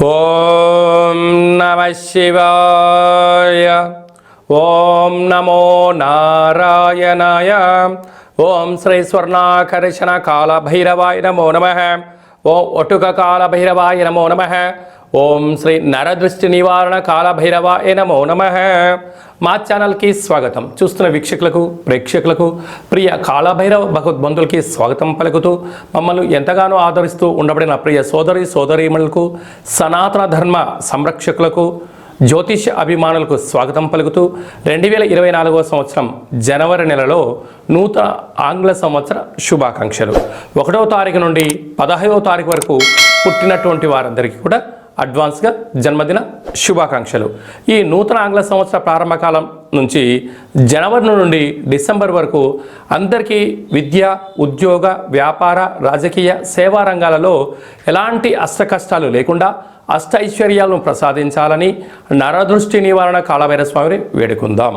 ఓం నమః శివాయ. ఓం నమో నారాయణాయ. ఓం శ్రీ స్వర్ణాకర్షణ కాల భైరవాయ నమో నమః. ఓం ఒటుక కాల భైరవాయ నమో నమః. ఓం శ్రీ నరదృష్టి నివారణ కాల భైరవాయ నమో నమః. మా ఛానల్కి స్వాగతం. చూస్తున్న వీక్షకులకు ప్రేక్షకులకు ప్రియ కాళభైరవ భగవద్బంధులకి స్వాగతం పలుకుతూ మమ్మల్ని ఎంతగానో ఆదరిస్తూ ఉండబడిన ప్రియ సోదరీమణులకు సనాతన ధర్మ సంరక్షకులకు జ్యోతిష అభిమానులకు స్వాగతం పలుకుతూ 2024వ సంవత్సరం జనవరి నెలలో నూతన ఆంగ్ల సంవత్సర శుభాకాంక్షలు. 1వ తారీఖు నుండి 15వ తారీఖు వరకు పుట్టినటువంటి వారందరికీ కూడా అడ్వాన్స్గా జన్మదిన శుభాకాంక్షలు. ఈ నూతన ఆంగ్ల సంవత్సర ప్రారంభకాలం నుంచి జనవరి నుండి డిసెంబర్ వరకు అందరికీ విద్య, ఉద్యోగ, వ్యాపార, రాజకీయ, సేవా రంగాలలో ఎలాంటి అష్టకష్టాలు లేకుండా అష్ట ఐశ్వర్యాలను ప్రసాదించాలని నరదృష్టి నివారణ కాళభైరవ స్వామిని వేడుకుందాం.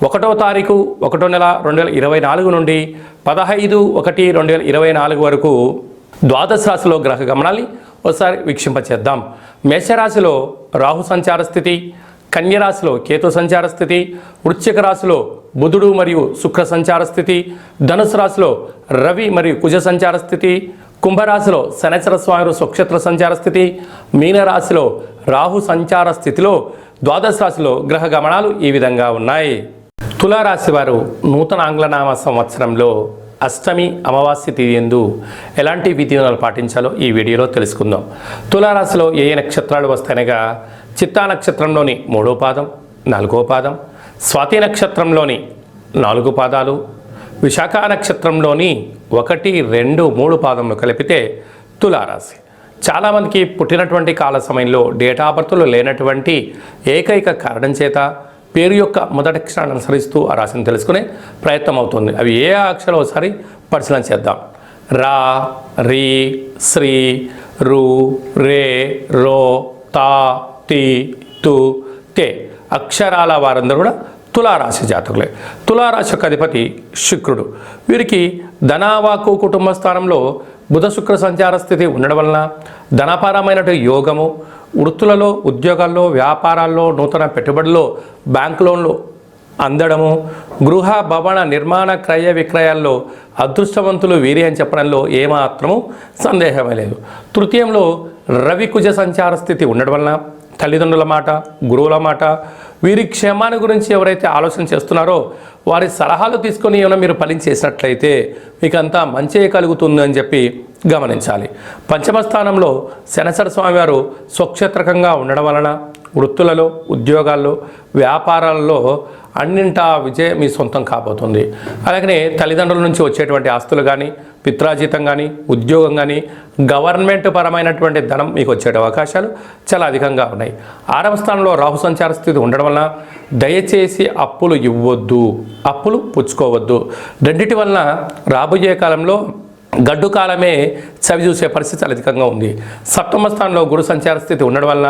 1వ తారీఖు 1వ నెల 2024 నుండి 15/1/2024 వరకు ద్వాదశ రాశిలో గ్రహ గమనాన్ని ఒకసారి వీక్షింపచేద్దాం. మేషరాశిలో రాహు సంచార స్థితి, కన్యరాశిలో కేతు సంచార స్థితి, వృశ్చిక రాశిలో బుధుడు మరియు శుక్ర సంచార స్థితి, ధనుసు రాశిలో రవి మరియు కుజ సంచార స్థితి, కుంభరాశిలో శనైశ్వర స్వామి స్వక్షేత్ర సంచార స్థితి, మీనరాశిలో రాహు సంచార స్థితిలో ద్వాదశ రాశిలో గ్రహ గమనాలు ఈ విధంగా ఉన్నాయి. తులారాశి వారు నూతన ఆంగ్లనామ సంవత్సరంలో అష్టమి అమావాస్య తిథి యందు ఎలాంటి విధినాలు పాటించాలో ఈ వీడియోలో తెలుసుకుందాం. తులారాశిలో ఏ నక్షత్రాలు వస్తాయనగా చిత్తా నక్షత్రంలోని 3వ పాదం, 4వ పాదం, స్వాతి నక్షత్రంలోని 4 పాదాలు, విశాఖ నక్షత్రంలోని 1, 2, 3 పాదములు కలిపితే తులారాశి. చాలామందికి పుట్టినటువంటి కాల సమయంలో డేట్ ఆఫ్ బర్త్లో లేనటువంటి ఏకైక కారణం చేత పేరు యొక్క మొదటి అక్షరాన్ని అనుసరిస్తూ ఆ రాశిని తెలుసుకునే ప్రయత్నం అవుతుంది. అవి ఏ అక్షరం ఒకసారి పరిశీలన చేద్దాం. రా, రీ, శ్రీ, రు, రే, రో, తా, తి, తు, తే అక్షరాల వారందరూ కూడా తులారాశి జాతకులే. తులారాశి యొక్క అధిపతి శుక్రుడు. వీరికి ధనావాకు కుటుంబ స్థానంలో బుధ శుక్ర సంచార స్థితి ఉండడం వలన ధనపరమైనటువంటి యోగము, వృత్తులలో, ఉద్యోగాల్లో, వ్యాపారాల్లో, నూతన పెట్టుబడుల్లో, బ్యాంక్ లోన్లు అందడము, గృహ భవన నిర్మాణ క్రయ విక్రయాల్లో అదృష్టవంతులు వీరి అని చెప్పడంలో ఏమాత్రము సందేహమే లేదు. తృతీయంలో రవి కుజ సంచార స్థితి ఉండడం వలన తల్లిదండ్రుల మాట, గురువుల మాట, వీరి క్షేమాన్ని గురించి ఎవరైతే ఆలోచన చేస్తున్నారో వారి సలహాలు తీసుకొని ఏమైనా మీరు పని చేసినట్లయితే మీకు అంతా మంచి కలుగుతుంది అని చెప్పి గమనించాలి. పంచమ స్థానంలో శనైశ్వర స్వామి వారు స్వక్షేత్రకంగా ఉండడం వలన వృత్తులలో, ఉద్యోగాల్లో, వ్యాపారాలలో అన్నింటా విజయం మీ సొంతం కాబోతుంది. అలాగనే తల్లిదండ్రుల నుంచి వచ్చేటువంటి ఆస్తులు కానీ, పిత్రాజీతం కానీ, ఉద్యోగం కానీ, గవర్నమెంట్ పరమైనటువంటి ధనం మీకు వచ్చే అవకాశాలు చాలా అధికంగా ఉన్నాయి. 6వ స్థానంలో రాహు సంచార స్థితి ఉండడం వలన దయచేసి అప్పులు ఇవ్వద్దు, అప్పులు పుచ్చుకోవద్దు. రెండిటి వలన రాబోయే కాలంలో గడ్డు కాలమే చవి చూసే పరిస్థితి అధికంగా ఉంది. 7వ స్థానంలో గురు సంచార స్థితి ఉండడం వలన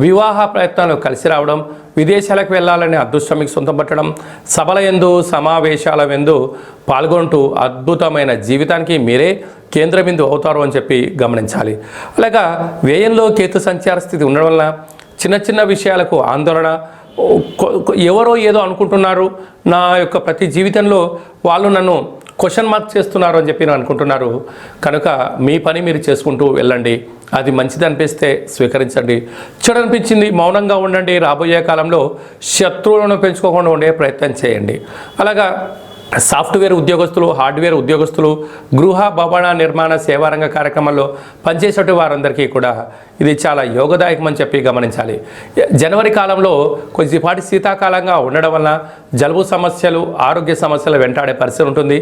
వివాహ ప్రయత్నాలు కలిసి రావడం, విదేశాలకు వెళ్ళాలనే అదృష్టం మీకు సొంతం పట్టడం, సభల యందు సమావేశాల యందు పాల్గొంటూ అద్భుతమైన జీవితానికి మీరే కేంద్ర బిందువు అవుతారు అని చెప్పి గమనించాలి. అలాగా వ్యయంలో కేతు సంచార స్థితి ఉండడం వలన చిన్న చిన్న విషయాలకు ఆందోళన, ఎవరో ఏదో అనుకుంటున్నారు, నా యొక్క ప్రతి జీవితంలో వాళ్ళు నన్ను క్వశ్చన్ మార్క్ చేస్తున్నారు అని చెప్పి అనుకుంటున్నారు. కనుక మీ పని మీరు చేసుకుంటూ వెళ్ళండి. అది మంచిది అనిపిస్తే స్వీకరించండి, చెడు అనిపించింది మౌనంగా ఉండండి. రాబోయే కాలంలో శత్రువులను పెంచుకోకుండా ఉండే ప్రయత్నం చేయండి. అలాగా సాఫ్ట్వేర్ ఉద్యోగస్తులు, హార్డ్వేర్ ఉద్యోగస్తులు, గృహ భవన నిర్మాణ సేవారంగ కార్యక్రమాల్లో పనిచేసే వారందరికీ కూడా ఇది చాలా యోగదాయకం అని చెప్పి గమనించాలి. జనవరి కాలంలో కొద్దిపాటి శీతాకాలంగా ఉండడం వలన జలుబు సమస్యలు, ఆరోగ్య సమస్యలు వెంటాడే పరిస్థితి ఉంటుంది.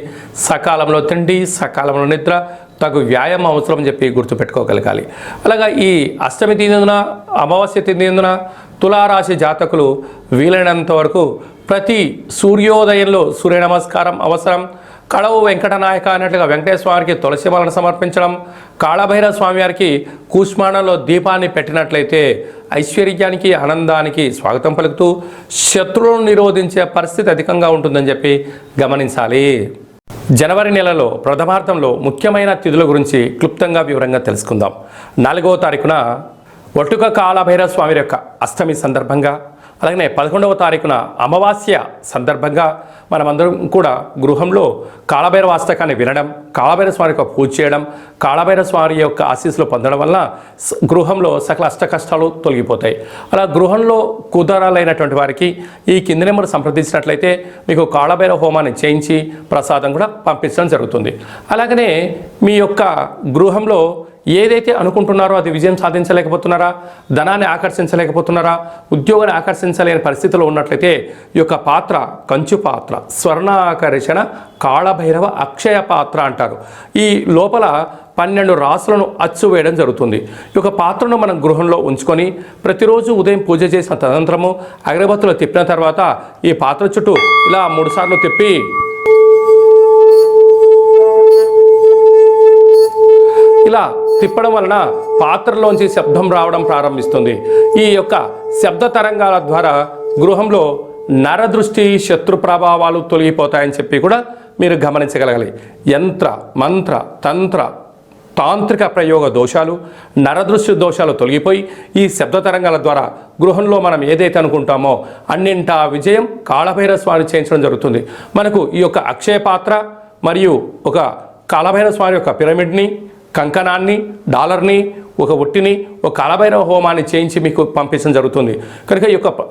సకాలంలో తిండి, సకాలంలో నిద్ర, తగు వ్యాయామం అవసరం అని చెప్పి గుర్తుపెట్టుకోగలగాలి. అలాగా ఈ అష్టమి తిందున, అమావాస్య తిందున తులారాశి జాతకులు వీలైనంత వరకు ప్రతి సూర్యోదయంలో సూర్య నమస్కారం అవసరం. కళవు వెంకటనాయక అన్నట్లుగా వెంకటేశ్వర స్వామికి తులసి మాలను సమర్పించడం, కాళభైరవ స్వామి వారికి కూష్మాణంలో దీపాన్ని పెట్టినట్లయితే ఐశ్వర్యానికి, ఆనందానికి స్వాగతం పలుకుతూ శత్రువులను నిరోధించే పరిస్థితి అధికంగా ఉంటుందని చెప్పి గమనించాలి. జనవరి నెలలో ప్రథమార్థంలో ముఖ్యమైన తిథుల గురించి క్లుప్తంగా వివరంగా తెలుసుకుందాం. 4వ తారీఖున ఒట్టుక కాళభైరవ స్వామి యొక్క అష్టమి సందర్భంగా, అలాగనే 11వ తారీఖున అమావాస్య సందర్భంగా మనమందరం కూడా గృహంలో కాళభైరవ అష్టకాన్ని వినడం, కాళభైరవ స్వామి యొక్క పూజ చేయడం, కాళభైరవ స్వామి యొక్క ఆశీస్సులు పొందడం వల్ల గృహంలో సకల అష్ట కష్టాలు తొలగిపోతాయి. అలా గృహంలో కుదరాలైనటువంటి వారికి ఈ కింది నెంబర్ సంప్రదించినట్లయితే మీకు కాళభైరవ హోమాన్ని చేయించి ప్రసాదం కూడా పంపించడం జరుగుతుంది. అలాగనే మీ యొక్క గృహంలో ఏదైతే అనుకుంటున్నారో అది విజయం సాధించలేకపోతున్నారా, ధనాన్ని ఆకర్షించలేకపోతున్నారా, ఉద్యోగాన్ని ఆకర్షించలేని పరిస్థితిలో ఉన్నట్లయితే ఈ యొక్క పాత్ర కంచు పాత్ర, స్వర్ణాకర్షణ కాళభైరవ అక్షయ పాత్ర అంటారు. ఈ లోపల 12 రాసులను అచ్చు వేయడం జరుగుతుంది. ఈ యొక్క పాత్రను మనం గృహంలో ఉంచుకొని ప్రతిరోజు ఉదయం పూజ చేసిన తదనంతరము అగరబత్తులు తిప్పిన తర్వాత ఈ పాత్ర చుట్టూ ఇలా 3 సార్లు తిప్పి ఇలా తిప్పడం వలన పాత్రలోంచి శబ్దం రావడం ప్రారంభిస్తుంది. ఈ యొక్క శబ్ద తరంగాల ద్వారా గృహంలో నరదృష్టి శత్రు ప్రభావాలు తొలగిపోతాయని చెప్పి కూడా మీరు గమనించగలగాలి. యంత్ర మంత్ర తంత్ర తాంత్రిక ప్రయోగ దోషాలు, నరదృష్టి దోషాలు తొలగిపోయి ఈ శబ్ద తరంగాల ద్వారా గృహంలో మనం ఏదైతే అనుకుంటామో అన్నింటా విజయం కాళభైరవ స్వామి చేయించడం జరుగుతుంది. మనకు ఈ యొక్క అక్షయ పాత్ర మరియు ఒక కాళభైరవ స్వామి యొక్క పిరమిడ్ని, కంకణాన్ని, డాలర్ని, ఒక ఉట్టిని, ఒక కాళభైరవ హోమాన్ని చేయించి మీకు పంపించడం జరుగుతుంది. కనుక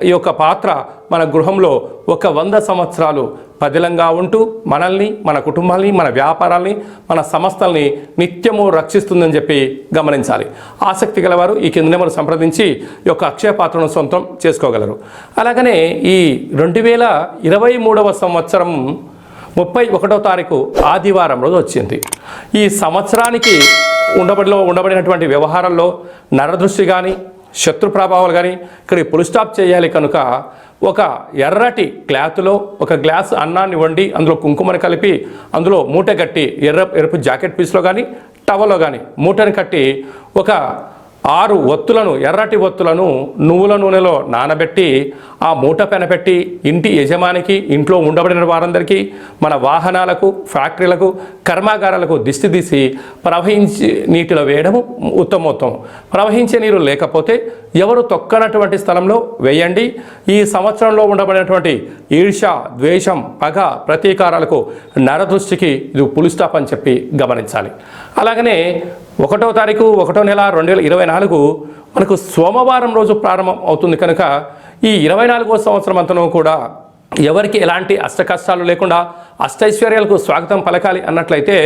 ఈ యొక్క పాత్ర మన గృహంలో 100 సంవత్సరాలు పదిలంగా ఉంటూ మనల్ని, మన కుటుంబాల్ని, మన వ్యాపారాల్ని, మన సంస్థల్ని నిత్యము రక్షిస్తుందని చెప్పి గమనించాలి. ఆసక్తి గలవారు ఈ కింద నెంబర్ సంప్రదించి ఈ యొక్క అక్షయ పాత్రను సొంతం చేసుకోగలరు. అలాగనే ఈ 2023వ సంవత్సరం 31వ తారీఖు ఆదివారం రోజు వచ్చింది. ఈ సంవత్సరానికి ఉండబడినటువంటి వ్యవహారాల్లో నరదృష్టి కానీ, శత్రు ప్రభావాలు కానీ ఇక్కడికి పుల్ స్టాప్ చేయాలి. కనుక ఒక ఎర్రటి క్లాత్లో ఒక గ్లాస్ అన్నాన్ని వండి అందులో కుంకుమని కలిపి అందులో మూట కట్టి ఎరుపు జాకెట్ పీస్లో కానీ టవల్లో కానీ మూటని కట్టి ఒక 6 ఒత్తులను, ఎర్రటి ఒత్తులను నువ్వుల నూనెలో నానబెట్టి ఆ మూట పెనపెట్టి ఇంటి యజమానికి, ఇంట్లో ఉండబడిన వారందరికీ, మన వాహనాలకు, ఫ్యాక్టరీలకు, కర్మాగారాలకు దిష్టి తీసి ప్రవహించి నీటిలో వేయడము ఉత్తమోత్తమం. ప్రవహించే నీరు లేకపోతే ఎవరు తొక్కనటువంటి స్థలంలో వేయండి. ఈ సంవత్సరంలో ఉండబడినటువంటి ఈర్ష్య, ద్వేషం, పగ, ప్రతీకారాలకు, నరదృష్టికి ఇది పుల్ స్టాప్ అని చెప్పి గమనించాలి. అలాగనే 1వ తారీఖు 1వ నెల 2024 మనకు సోమవారం రోజు ప్రారంభం అవుతుంది. కనుక ఈ 24వ సంవత్సరం అంతను కూడా ఎవరికి ఎలాంటి అష్టకష్టాలు లేకుండా అష్టైశ్వర్యాలకు స్వాగతం పలకాలి అన్నట్లయితే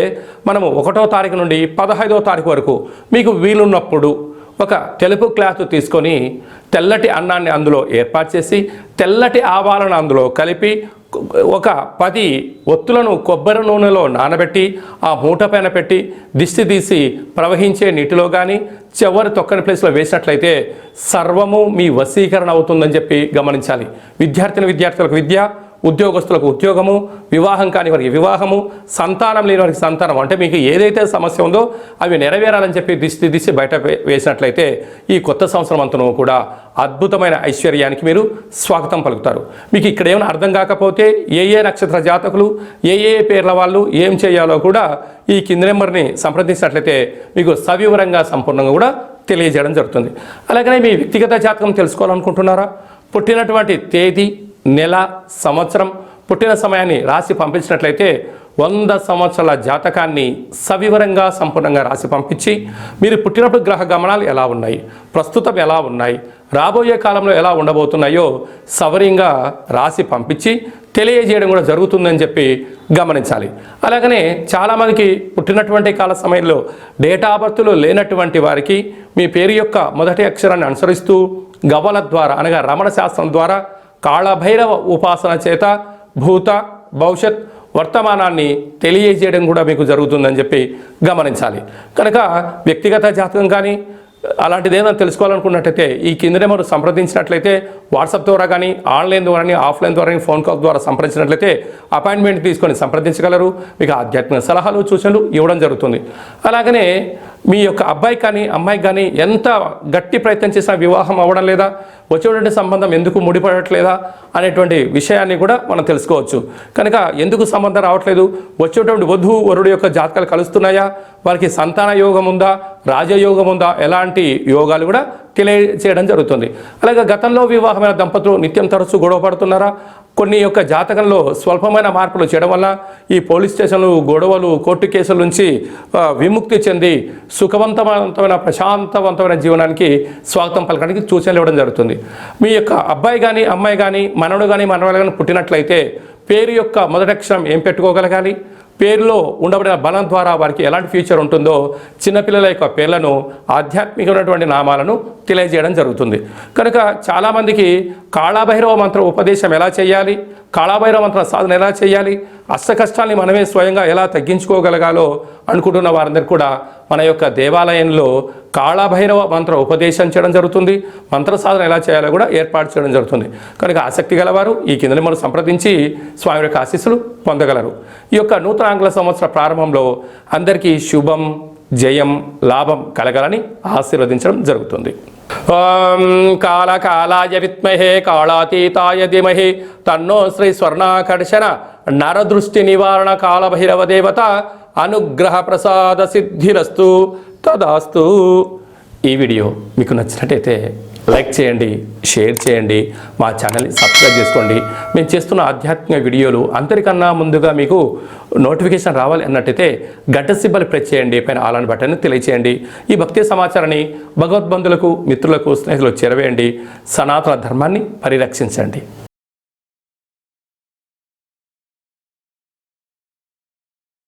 మనము 1వ తారీఖు నుండి 15వ తారీఖు వరకు మీకు వీలున్నప్పుడు ఒక తెలుపు క్లాత్ తీసుకొని తెల్లటి అన్నాన్ని అందులో ఏర్పాటు చేసి తెల్లటి ఆవాలను అందులో కలిపి ఒక 10 ఒత్తులను కొబ్బరి నూనెలో నానబెట్టి ఆ మూట పైన పెట్టి దిష్టి తీసి ప్రవహించే నీటిలో కానీ చివరి తొక్కని ప్లేస్లో వేసినట్లయితే సర్వము మీ వశీకరణ అవుతుందని చెప్పి గమనించాలి. విద్యార్థులకు విద్య, ఉద్యోగస్తులకు ఉద్యోగము, వివాహం కాని వారికి వివాహము, సంతానం లేని వారికి సంతానం, అంటే మీకు ఏదైతే సమస్య ఉందో అవి నెరవేరాలని చెప్పి దిష్టి బయట వేసినట్లయితే ఈ కొత్త సంవత్సరం అంతను కూడా అద్భుతమైన ఐశ్వర్యానికి మీరు స్వాగతం పలుకుతారు. మీకు ఇక్కడ ఏమైనా అర్థం కాకపోతే ఏ నక్షత్ర జాతకులు, ఏ పేర్ల వాళ్ళు ఏం చేయాలో కూడా ఈ కింది నెంబర్ని సంప్రదించినట్లయితే మీకు సవివరంగా సంపూర్ణంగా కూడా తెలియజేయడం జరుగుతుంది. అలాగనే మీ వ్యక్తిగత జాతకం తెలుసుకోవాలనుకుంటున్నారా? పుట్టినటువంటి తేదీ, నెల, సంవత్సరం, పుట్టిన సమయాన్ని రాసి పంపించినట్లయితే 100 సంవత్సరాల జాతకాన్ని సవివరంగా సంపూర్ణంగా రాసి పంపించి మీరు పుట్టినప్పుడు గ్రహ గమనాలు ఎలా ఉన్నాయి, ప్రస్తుతం ఎలా ఉన్నాయి, రాబోయే కాలంలో ఎలా ఉండబోతున్నాయో సవరంగా రాసి పంపించి తెలియజేయడం కూడా జరుగుతుందని చెప్పి గమనించాలి. అలాగనే చాలామందికి పుట్టినటువంటి కాల సమయంలో డేటా ఆఫ్ బర్త్లో లేనటువంటి వారికి మీ పేరు యొక్క మొదటి అక్షరాన్ని అనుసరిస్తూ గవ్వల ద్వారా అనగా రమణ శాస్త్రం ద్వారా కాళభైరవ ఉపాసన చేత భూత, భవిష్యత్, వర్తమానాన్ని తెలియజేయడం కూడా మీకు జరుగుతుందని చెప్పి గమనించాలి. కనుక వ్యక్తిగత జాతకం కానీ అలాంటిది ఏదైనా తెలుసుకోవాలనుకున్నట్టయితే ఈ కింద నెంబర్ సంప్రదించినట్లయితే వాట్సాప్ ద్వారా కానీ, ఆన్లైన్ ద్వారా కానీ, ఆఫ్లైన్ ద్వారా కానీ, ఫోన్ కాల్ ద్వారా సంప్రదించినట్లయితే అపాయింట్మెంట్ తీసుకొని సంప్రదించగలరు. మీకు ఆధ్యాత్మిక సలహాలు, సూచనలు ఇవ్వడం జరుగుతుంది. అలాగనే మీ యొక్క అబ్బాయి కానీ అమ్మాయికి కానీ ఎంత గట్టి ప్రయత్నం చేసినా వివాహం అవ్వడం లేదా, వచ్చేటువంటి సంబంధం ఎందుకు ముడిపడట్లేదా అనేటువంటి విషయాన్ని కూడా మనం తెలుసుకోవచ్చు. కనుక ఎందుకు సంబంధం రావట్లేదు, వచ్చేటువంటి వధువు వరుడు యొక్క జాతకాలు కలుస్తున్నాయా, వారికి సంతాన యోగం ఉందా, రాజయోగం ఉందా, ఎలాంటి యోగాలు కూడా తెలియజేయడం జరుగుతుంది. అలాగే గతంలో వివాహమైన దంపతులు నిత్యం తరచూ గొడవ పడుతున్నారా, కొన్ని యొక్క జాతకంలో స్వల్పమైన మార్పులు చేయడం వల్ల ఈ పోలీస్ స్టేషన్లు, గొడవలు, కోర్టు కేసుల నుంచి విముక్తి చెంది సుఖవంతమైన ప్రశాంతవంతమైన జీవనానికి స్వాగతం పలకడానికి సూచనలు ఇవ్వడం జరుగుతుంది. మీ యొక్క అబ్బాయి కానీ, అమ్మాయి కానీ, మనవడు కానీ, మనవడు కానీ పుట్టినట్లయితే పేరు యొక్క మొదటి అక్షరం ఏం పెట్టుకోగలగాలి, పేరులో ఉండబడిన బలం ద్వారా వారికి ఎలాంటి ఫ్యూచర్ ఉంటుందో చిన్నపిల్లల యొక్క పేర్లను, ఆధ్యాత్మికమైనటువంటి నామాలను తెలియజేయడం జరుగుతుంది. కనుక చాలామందికి కాళభైరవ మంత్ర ఉపదేశం ఎలా చేయాలి, కాళభైరవ మంత్ర సాధన ఎలా చేయాలి, అష్ట కష్టాల్ని మనమే స్వయంగా ఎలా తగ్గించుకోగలగాలో అనుకుంటున్న వారందరూ కూడా మన యొక్క దేవాలయంలో కాళభైరవ మంత్ర ఉపదేశం చేయడం జరుగుతుంది. మంత్ర సాధన ఎలా చేయాలో కూడా ఏర్పాటు చేయడం జరుగుతుంది. కనుక ఆసక్తి గలవారు ఈ కిందని మనం సంప్రదించి స్వామి యొక్క ఆశీస్సులు పొందగలరు. ఈ యొక్క నూతన ఆంగ్ల సంవత్సర ప్రారంభంలో అందరికీ శుభం, జయం, లాభం కలగాలని ఆశీర్వదించడం జరుగుతుంది. ఓం కాళకాలాయ విద్మహే కాళాతీతాయ ధీమహి తన్నో శ్రీ స్వర్ణాకర్షణ నరదృష్టి నివారణ కాళభైరవ దేవత అనుగ్రహ ప్రసాద సిద్ధిరస్తు తదాస్తు. ఈ వీడియో మీకు నచ్చినట్టయితే లైక్ చేయండి, షేర్ చేయండి, మా ఛానల్ని సబ్స్క్రైబ్ చేసుకోండి. మేము చేస్తున్న ఆధ్యాత్మిక వీడియోలు అందరికన్నా ముందుగా మీకు నోటిఫికేషన్ రావాలి అన్నట్టయితే గంట సింబల్ ప్రెస్ చేయండి, పైన ఆల్ అని బటన్ని తెలియచేయండి. ఈ భక్తి సమాచారాన్ని భగవద్బంధులకు, మిత్రులకు, స్నేహితులకు చేరవేయండి. సనాతన ధర్మాన్ని పరిరక్షించండి.